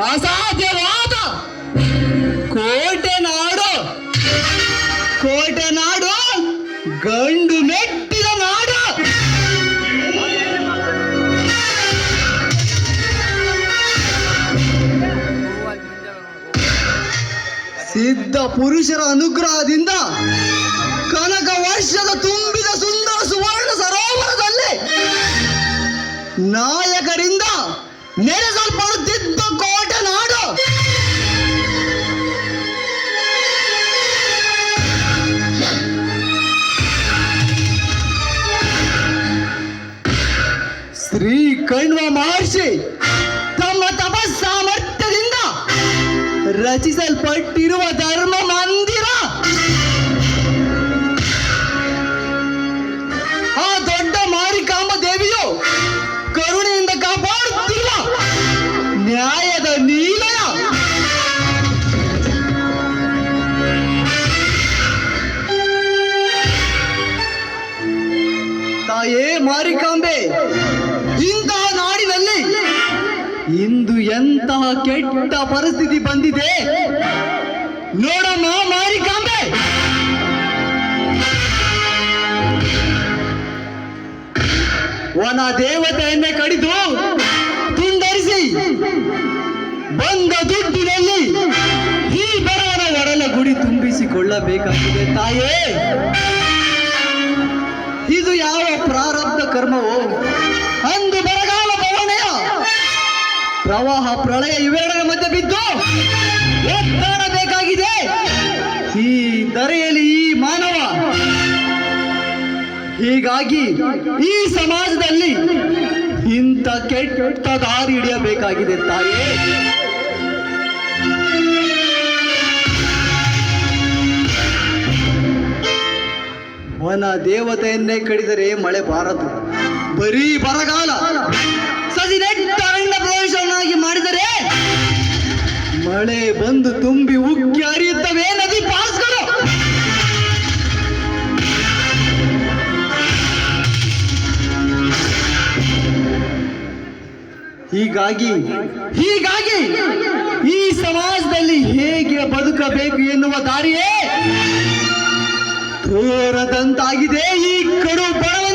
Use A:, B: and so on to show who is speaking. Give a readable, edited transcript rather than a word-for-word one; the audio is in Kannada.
A: ಅಸಾಧ್ಯವಾದ ಕೋಟೆ ನಾಡು, ಕೋಟೆ ನಾಡು, ಗಂಡು ಮೆಟ್ಟಿದ ನಾಡು. ಸಿದ್ಧ ಪುರುಷರ ಅನುಗ್ರಹದಿಂದ ಕನಕ ವರ್ಷದ ತುಂಬಿದ ಸುಂದರ ಸುವರ್ಣ ಸರೋವರದಲ್ಲಿ ನಾಯಕರಿಂದ ನೆಲೆಸಲ್ಪಡುತ್ತಿದ್ದ ಕೋಟೆ ನಾಡು. ಶ್ರೀ ಕಣ್ವ ಮಹರ್ಷಿ ತಮ್ಮ ತಪಸ್ಸಾಮರ್ಥ್ಯದಿಂದ ರಚಿಸಲ್ಪಟ್ಟಿರುವ ಧರ್ಮ ಮಂದಿರ. ಆ ದೊಡ್ಡ ಮಾರಿಕಾಂಬ ದೇವಿಯು ಕರುಣೆಯಿಂದ ಕಾಪಾಡುತ್ತಿರುವ ನ್ಯಾಯದ ನೀಲಯ. ತಾಯೇ ಮಾರಿಕಾಂಬೆ, ಇಂತಹ ನಾಡಿನಲ್ಲಿ ಇಂದು ಎಂತಹ ಕೆಟ್ಟ ಪರಿಸ್ಥಿತಿ ಬಂದಿದೆ ನೋಡಮ್ಮ ಮಾರಿಕಾಂಬೆ. ವನ ದೇವತೆಯನ್ನೇ ಕಡಿದು ತುಂಡರಿಸಿ ಬಂದ ದುಡ್ಡಿನಲ್ಲಿ ಈ ಬಡವನ ಒಡಲ ಗುಡಿ ತುಂಬಿಸಿಕೊಳ್ಳಬೇಕಾಗಿದೆ ತಾಯೇ. ಇದು ಯಾವ ಪ್ರಾರಬ್ಧ ಕರ್ಮವೋ? ಅಂದು ಬರಗಾಲ ಬವಣೆಯ ಪ್ರವಾಹ ಪ್ರಳಯ ಇವೆರಡರ ಮಧ್ಯೆ ಬಿದ್ದು ಒದ್ದಾಡಬೇಕಾಗಿದೆ ಈ ಧರೆಯಲ್ಲಿ ಈ ಮಾನವ. ಹೀಗಾಗಿ ಈ ಸಮಾಜದಲ್ಲಿ ಇಂಥ ಕೆಟ್ಟ ದಾರಿ ಹಿಡಿಯಬೇಕಾಗಿದೆ ತಾಯೇ. ವನ ದೇವತೆಯನ್ನೇ ಕಡಿದರೆ ಮಳೆ ಬಾರದು, ಬರೀ ಬರಗಾಲ. ಸಸಿ ನೆಟ್ಟ ಅರಣ್ಯ ಪ್ರದೇಶವನ್ನಾಗಿ ಮಾಡಿದರೆ ಮಳೆ ಬಂದು ತುಂಬಿ ಉಕ್ಕಿ ಹರಿಯುತ್ತವೆ ನದಿ ಪಾಸ್ಗಳು. ಹೀಗಾಗಿ ಈ ಸಮಾಜದಲ್ಲಿ ಹೇಗೆ ಬದುಕಬೇಕು ಎನ್ನುವ ದಾರಿಯೇ ತೋರದಂತಾಗಿದೆ ಈ ಕಡು ಬಡವ